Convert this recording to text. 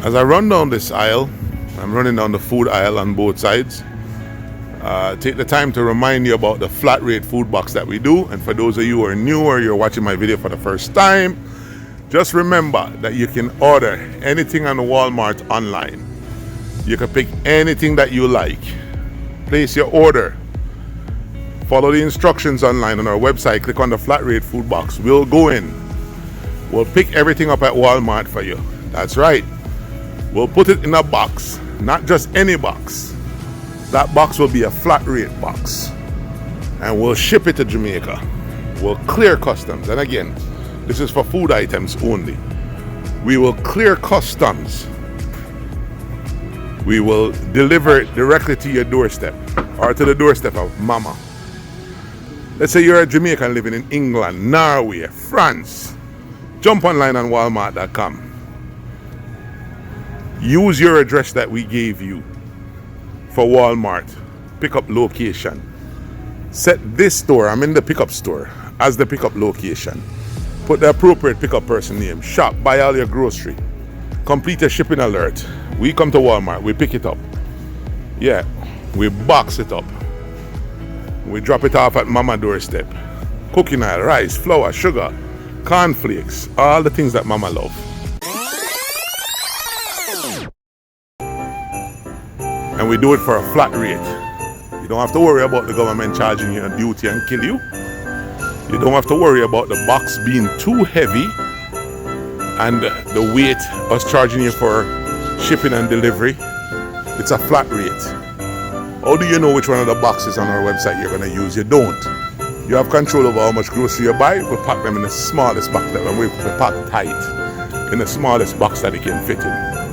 As I run down this aisle, I'm running down the food aisle on both sides. Take the time to remind you about the flat rate food box that we do. And for those of you who are new or you're watching my video for the first time, just remember that you can order anything on Walmart online. You can pick anything that you like. Place your order. Follow the instructions online on our website. Click on the flat rate food box. We'll go in. We'll pick everything up at Walmart for you. That's right. We'll put it in a box, not just any box. That box will be a flat rate box. And we'll ship it to Jamaica. We'll clear customs. And again, this is for food items only. We will clear customs. We will deliver it directly to your doorstep or to the doorstep of mama. Let's say you're a Jamaican living in England, Norway, France. Jump online on walmart.com. Use your address that we gave you for Walmart pickup location. Set this store, I'm in the pickup store, as the pickup location. Put the appropriate pickup person name. Shop, buy all your grocery. Complete a shipping alert. We come to Walmart, we pick it up. Yeah, we box it up. We drop it off at mama doorstep. Cooking oil, rice, flour, sugar, cornflakes, all the things that mama love. And we do it for a flat rate. You don't have to worry about the government charging you a duty and kill you. You don't have to worry about the box being too heavy and the weight us charging you for shipping and delivery. It's a flat rate. How do you know which one of the boxes on our website you're going to use? You don't. You have control over how much grocery you buy. We pack them in the smallest box that we pack tight, in the smallest box that it can fit in.